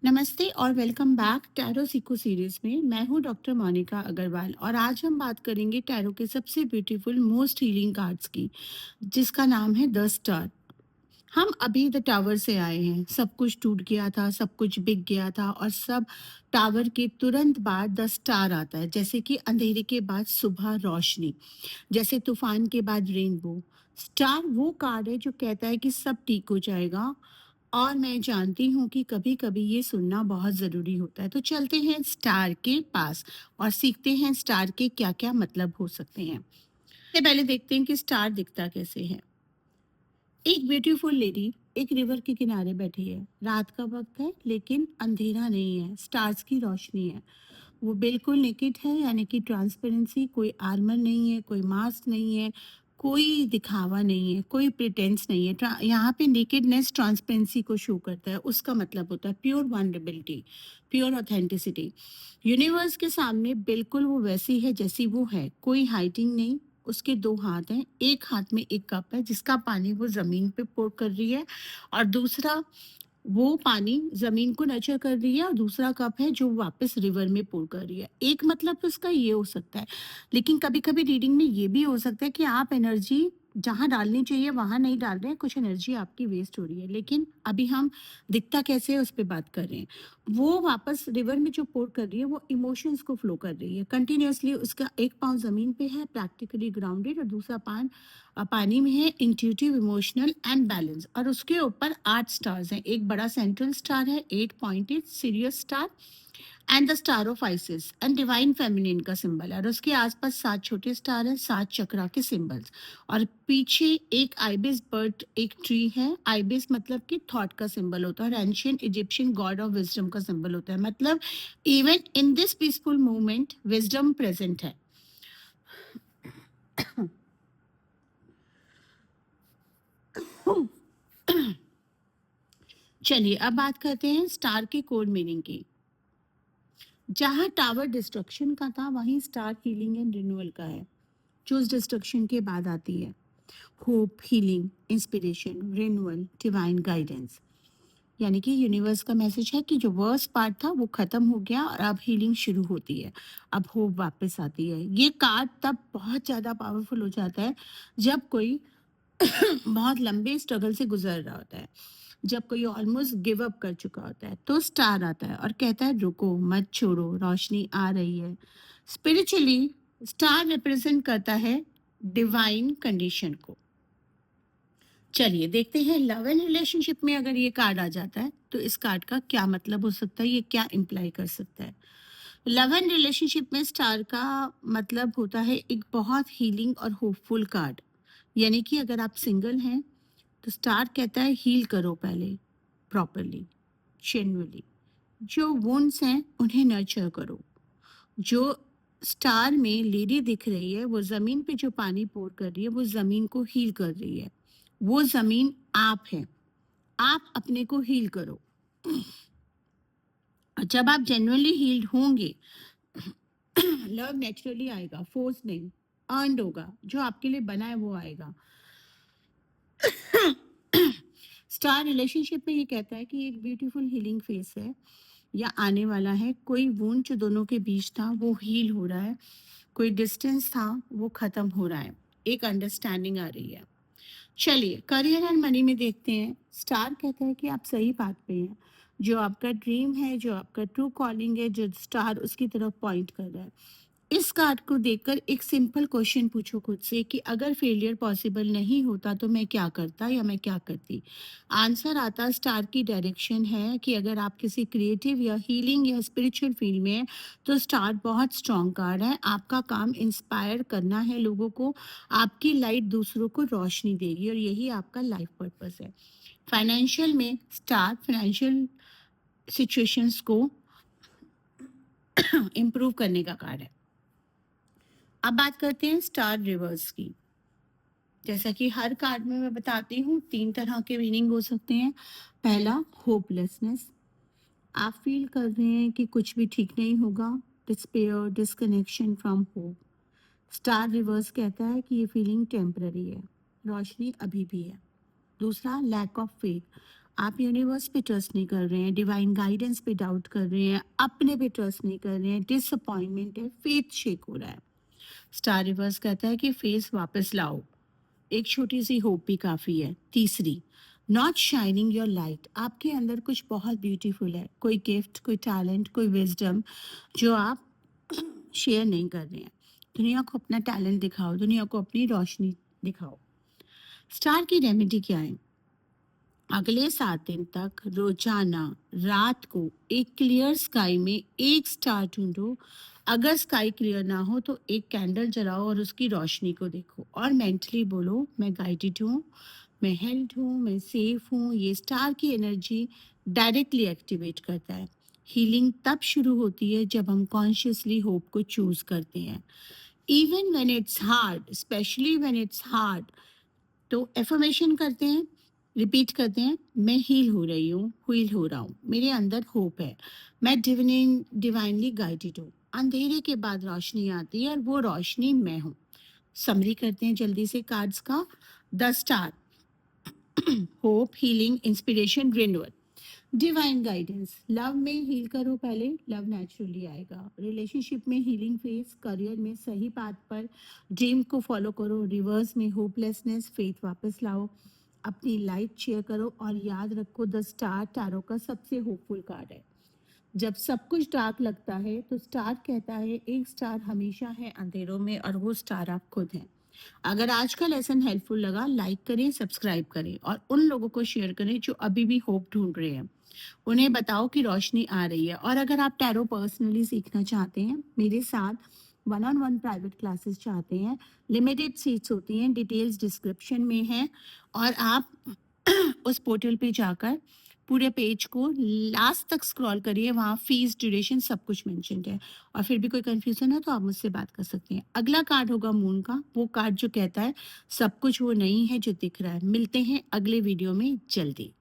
नमस्ते और welcome back tarot Seiko series में। मैं हूं डॉक्टर मोनिका अग्रवाल और आज हम बात करेंगे टैरो के सबसे ब्यूटीफुल मोस्ट हीलिंग कार्ड्स की, जिसका नाम है द स्टार। हम अभी द टावर से आए हैं। सब कुछ टूट गया था, सब कुछ बिक गया था और सब टावर के तुरंत बाद द स्टार आता है, जैसे कि अंधेरे के बाद सुबह रोशनी, जैसे तूफान के बाद रेनबो। स्टार वो कार्ड है जो कहता है कि सब ठीक हो जाएगा। और मैं जानती हूँ कि कभी-कभी ये सुनना बहुत ज़रूरी होता है। तो चलते हैं स्टार के पास और सीखते हैं स्टार के क्या-क्या मतलब हो सकते हैं। सबसे पहले देखते हैं कि स्टार दिखता कैसे है। एक ब्यूटीफुल लेडी एक रिवर के किनारे बैठी है। रात का वक्त है लेकिन अंधेरा नहीं है, स्टार्स की रोशनी है। वो बिल्कुल नेकेड है, यानी कि ट्रांसपेरेंसी, कोई आर्मर नहीं है, कोई मास्क नहीं है, कोई दिखावा नहीं है, कोई प्रिटेंस नहीं है। यहाँ पे नेकेडनेस ट्रांसपेरेंसी को शो करता है। उसका मतलब होता है pure vulnerability, pure authenticity. Universe के सामने बिल्कुल वो वैसी है जैसी वो है, कोई हाइडिंग नहीं। उसके दो हाथ हैं, एक हाथ में एक कप है जिसका पानी वो जमीन पे पोर कर रही है, और दूसरा वो पानी ज़मीन को नर्चर कर रही है, और दूसरा कप है जो वापस रिवर में पोर कर रही है। एक मतलब तो इसका ये हो सकता है, लेकिन कभी-कभी रीडिंग में ये भी हो सकता है कि आप एनर्जी जहाँ डालनी चाहिए वहाँ नहीं डाल रहे हैं, कुछ एनर्जी आपकी वेस्ट हो रही है। लेकिन अभी हम दिखता कैसे है उस पे बात कर रहे हैं। वो वापस रिवर में जो पोर कर रही है वो इमोशंस को फ्लो कर रही है कंटिन्यूअसली। उसका एक पाँव ज़मीन पे है, प्रैक्टिकली ग्राउंडेड, और दूसरा पानी में है, इंट्यूटिव, इमोशनल एंड बैलेंस। और उसके ऊपर 8 स्टार्स हैं। एक बड़ा सेंट्रल स्टार है, 8 pointed serious star, and the star of ISIS and divine feminine का सिंबल है। और उसके आसपास 7 छोटे स्टार हैं, 7 चक्रा के सिंबल्स। और पीछे एक आइबिस बर्ड, एक ट्री है। आइबिस मतलब कि थॉट का सिंबल होता है और ancient Egyptian God of wisdom का सिंबल होता है। मतलब even in this peaceful movement wisdom present है। चलिए अब बात करते हैं स्टार के कोड मीनिंग की। जहाँ टावर डिस्ट्रक्शन का था, वहीं स्टार हीलिंग एंड रिन्यूअल का है, जो उस डिस्ट्रक्शन के बाद आती है। Hope, healing, inspiration, renewal, divine guidance. यानी कि यूनिवर्स का मैसेज है कि जो वर्स्ट पार्ट था वो खत्म हो गया और अब हीलिंग शुरू होती है। अब होप वापस आती है। ये कार्ड तब बहुत ज़्यादा पावरफुल हो जाता है जब कोई बहुत लंबे स्ट्रगल से गुजर रहा होता है, जब कोई ऑलमोस्ट गिव अप कर चुका होता है, तो स्टार आता है और कहता है रुको मत छोड़ो, रोशनी आ रही है। स्पिरिचुअली स्टार रिप्रेजेंट करता है डिवाइन कंडीशन को। चलिए देखते हैं लव एंड रिलेशनशिप में अगर ये कार्ड आ जाता है तो इस कार्ड का क्या मतलब हो सकता है, ये क्या इम्प्लाई कर सकता है। लव एंड रिलेशनशिप में स्टार का मतलब होता है एक बहुत हीलिंग और होपफुल कार्ड। यानी कि अगर आप सिंगल हैं तो स्टार कहता है हील करो पहले, प्रॉपरली, जेन्युइनली। जो वुंड्स हैं उन्हें नर्चर करो। जो स्टार में लेडी दिख रही है, वो जमीन पे जो पानी पोर कर रही है वो जमीन को हील कर रही है। वो जमीन आप है, आप अपने को हील करो। और जब आप जेन्युइनली हील्ड होंगे, लव नेचुरली आएगा, फोर्स नहीं, अर्नड होगा, जो आपके लिए बना है वो आएगा। स्टार रिलेशनशिप में ये कहता है कि एक ब्यूटीफुल हीलिंग फेस है या आने वाला है। कोई वुंड जो दोनों के बीच था वो हील हो रहा है, कोई डिस्टेंस था वो खत्म हो रहा है, एक अंडरस्टैंडिंग आ रही है। चलिए करियर एंड मनी में देखते हैं। स्टार कहता है कि आप सही बात पे हैं। जो आपका ड्रीम है, जो आपका ट्रू कॉलिंग है, जो स्टार उसकी तरफ पॉइंट कर रहा है। इस कार्ड को देखकर एक सिंपल क्वेश्चन पूछो खुद से कि अगर फेलियर पॉसिबल नहीं होता तो मैं क्या करता या मैं क्या करती। आंसर आता स्टार की डायरेक्शन है कि अगर आप किसी क्रिएटिव या हीलिंग या स्पिरिचुअल फील्ड में हैं तो स्टार बहुत स्ट्रॉन्ग कार्ड है। आपका काम इंस्पायर करना है लोगों को, आपकी लाइट दूसरों को रोशनी देगी और यही आपका लाइफ पर्पस है। फाइनेंशियल में स्टार फाइनेंशियल सिचुएशंस को इम्प्रूव करने का कार्ड है। अब बात करते हैं स्टार रिवर्स की। जैसा कि हर कार्ड में मैं बताती हूँ, 3 तरह के मीनिंग हो सकते हैं। पहला, होपलेसनेस, आप फील कर रहे हैं कि कुछ भी ठीक नहीं होगा, despair, disconnection from hope. Star reverse कहता है कि ये फीलिंग टेम्पररी है, रोशनी अभी भी है। दूसरा, लैक ऑफ फेथ, आप यूनिवर्स पे ट्रस्ट नहीं कर रहे हैं, डिवाइन गाइडेंस पे डाउट कर रहे हैं, अपने पे ट्रस्ट नहीं कर रहे हैं, डिसअपॉइंटमेंट है, फेथ शेक हो रहा है। स्टार रिवर्स कहता है कि फेस वापस लाओ, एक छोटी सी होप भी काफ़ी है। तीसरी, नॉट शाइनिंग योर लाइट, आपके अंदर कुछ बहुत ब्यूटीफुल है, कोई गिफ्ट, कोई टैलेंट, कोई विजडम जो आप शेयर नहीं कर रहे हैं। दुनिया को अपना टैलेंट दिखाओ, दुनिया को अपनी रोशनी दिखाओ। स्टार की रेमेडी क्या है? अगले 7 दिन तक रोजाना रात को एक क्लियर स्काई में एक स्टार ढूंढो। अगर स्काई क्लियर ना हो तो एक कैंडल जलाओ और उसकी रोशनी को देखो और मेंटली बोलो, मैं गाइडेड हूँ, मैं हेल्ड हूँ, मैं सेफ हूँ। ये स्टार की एनर्जी डायरेक्टली एक्टिवेट करता है। हीलिंग तब शुरू होती है जब हम कॉन्शियसली होप को चूज करते हैं, even when it's hard, specially when it's hard. तो एफर्मेशन करते हैं, रिपीट करते हैं, मैं हील हो रही हूँ, हील हो रहा हूँ, मेरे अंदर होप है, मैं डिवाइनली गाइडेड हूँ। अंधेरे के बाद रोशनी आती है और वो रोशनी मैं हूँ। समरी करते हैं जल्दी से कार्ड्स का। The star, hope, healing, inspiration, renewal. Divine guidance, love में हील करो पहले, लव नेचुरली आएगा। रिलेशनशिप में हीलिंग फेस, करियर में सही पाथ पर, ड्रीम को फॉलो करो। रिवर्स में होपलेसनेस, फेथ वापस लाओ, अपनी लाइट शेयर करो और याद रखो द स्टार टैरो का सबसे होपफुल कार्ड है। जब सब कुछ डार्क लगता है तो स्टार कहता है एक स्टार हमेशा है अंधेरों में और वो स्टार आप खुद हैं। अगर आज का लेसन हेल्पफुल लगा, लाइक करें, सब्सक्राइब करें और उन लोगों को शेयर करें जो अभी भी होप ढूंढ रहे हैं। उन्हें बताओ कि रोशनी आ रही है। और अगर आप टैरो पर्सनली सीखना चाहते हैं, मेरे साथ one on one private classes चाहते हैं, लिमिटेड सीट्स होती हैं, डिटेल्स डिस्क्रिप्शन में है। और आप उस पोर्टल पे जाकर पूरे पेज को लास्ट तक स्क्रॉल करिए, वहाँ फीस, ड्यूरेशन सब कुछ मेंशन्ड है। और फिर भी कोई कंफ्यूजन है तो आप मुझसे बात कर सकते हैं। अगला कार्ड होगा मून का, वो कार्ड जो कहता है सब कुछ वो नहीं है जो दिख रहा है। मिलते हैं अगले वीडियो में जल्दी।